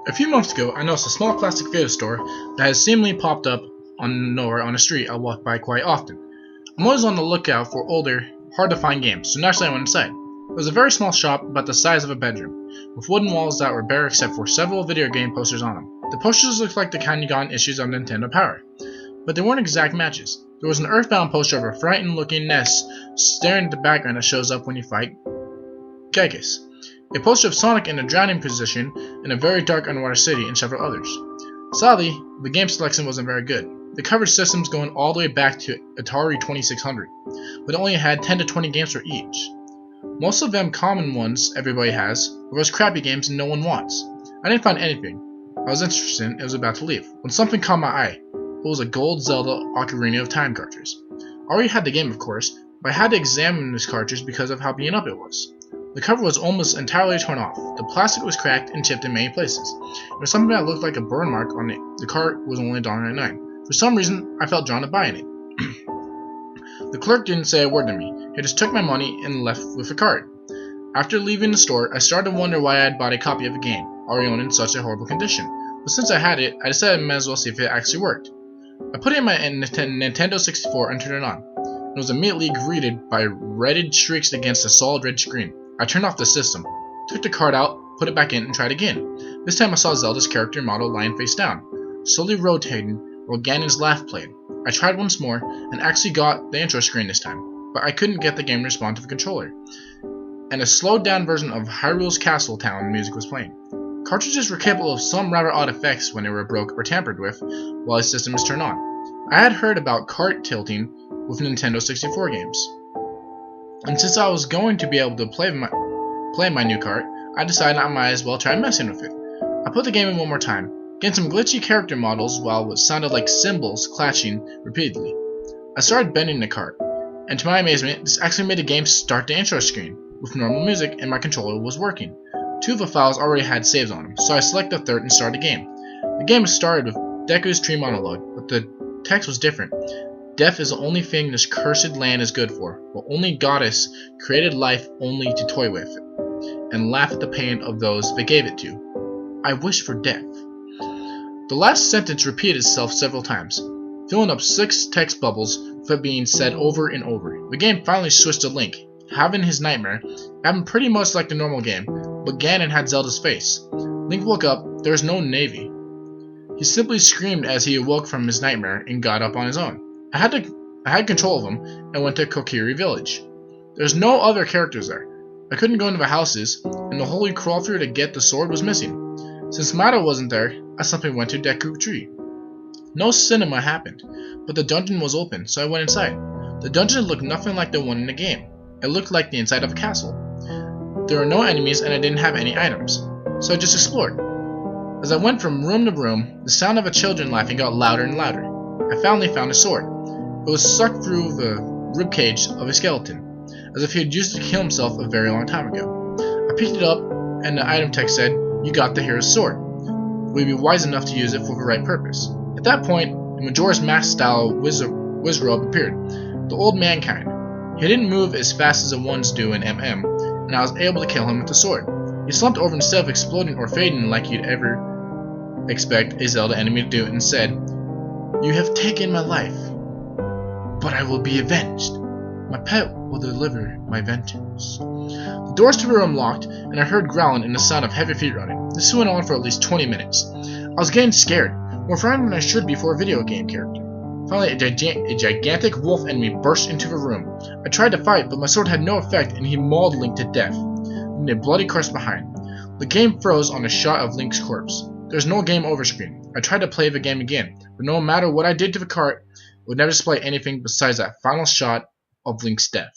A few months ago, I noticed a small plastic video store that has seemingly popped up on nowhere on a street I walk by quite often. I'm always on the lookout for older, hard-to-find games, so naturally I went inside. It was a very small shop about the size of a bedroom, with wooden walls that were bare except for several video game posters on them. The posters looked like the kind you got in issues of Nintendo Power, but they weren't exact matches. There was an Earthbound poster of a frightened-looking Ness staring at the background that shows up when you fight Gygas, a poster of Sonic in a drowning position in a very dark underwater city, and several others. Sadly, the game selection wasn't very good. They covered systems going all the way back to Atari 2600, but only had 10 to 20 games for each. Most of them common ones everybody has, or those crappy games no one wants. I didn't find anything I was interested in and was about to leave, when something caught my eye. It was a gold Zelda Ocarina of Time cartridge. I already had the game, of course, but I had to examine this cartridge because of how beat up it was. The cover was almost entirely torn off. The plastic was cracked and chipped in many places. There was something that looked like a burn mark on it. The cart was only $1.99. For some reason, I felt drawn to buying it. The clerk didn't say a word to me. He just took my money and left with the card. After leaving the store, I started to wonder why I had bought a copy of a game, already owned in such a horrible condition. But since I had it, I decided I might as well see if it actually worked. I put it in my Nintendo 64 and turned it on. It was immediately greeted by redded streaks against a solid red screen. I turned off the system, took the card out, put it back in, and tried again. This time I saw Zelda's character model lying face down, slowly rotating while Ganon's laugh played. I tried once more, and actually got the intro screen this time, but I couldn't get the game to respond to the controller, and a slowed down version of Hyrule's Castle Town music was playing. Cartridges were capable of some rather odd effects when they were broke or tampered with while a system was turned on. I had heard about cart tilting with Nintendo 64 games, and since I was going to be able to play my new cart, I decided I might as well try messing with it. I put the game in one more time, getting some glitchy character models while what sounded like cymbals clashing repeatedly. I started bending the cart, and to my amazement, this actually made the game start the intro screen with normal music, and my controller was working. Two of the files already had saves on them, so I selected the third and started the game. The game started with Deku's tree monologue, but the text was different. Death is the only thing this cursed land is good for, but only Goddess created life only to toy with it, and laugh at the pain of those they gave it to. I wish for death. The last sentence repeated itself several times, filling up 6 text bubbles with it being said over and over. The game finally switched to Link, having his nightmare, happened pretty much like the normal game, but Ganon had Zelda's face. Link woke up, there was no navy. He simply screamed as he awoke from his nightmare and got up on his own. I had control of him and went to Kokiri Village. There's no other characters there. I couldn't go into the houses, and the hole you crawl through to get the sword was missing. Since Mata wasn't there, I simply went to Deku Tree. No cinema happened, but the dungeon was open, so I went inside. The dungeon looked nothing like the one in the game. It looked like the inside of a castle. There were no enemies and I didn't have any items, so I just explored. As I went from room to room, the sound of a children laughing got louder and louder. I finally found a sword. It was stuck through the ribcage of a skeleton, as if he had used it to kill himself a very long time ago. I picked it up, and the item text said, "You got the hero's sword. We'd be wise enough to use it for the right purpose." At that point, the Majora's Mask-style Wizrobe appeared, the old mankind. He didn't move as fast as the ones do in MM, and I was able to kill him with the sword. He slumped over instead of exploding or fading like you'd ever expect a Zelda enemy to do, and said, "You have taken my life, but I will be avenged. My pet will deliver my vengeance." The doors to the room locked, and I heard growling and the sound of heavy feet running. This went on for at least 20 minutes. I was getting scared, more frightened than I should be for a video game character. Finally, a gigantic wolf enemy burst into the room. I tried to fight, but my sword had no effect, and he mauled Link to death, leaving a bloody curse behind. The game froze on a shot of Link's corpse. There's no game over screen. I tried to play the game again, but no matter what I did to the cart, it would never display anything besides that final shot of Link's death.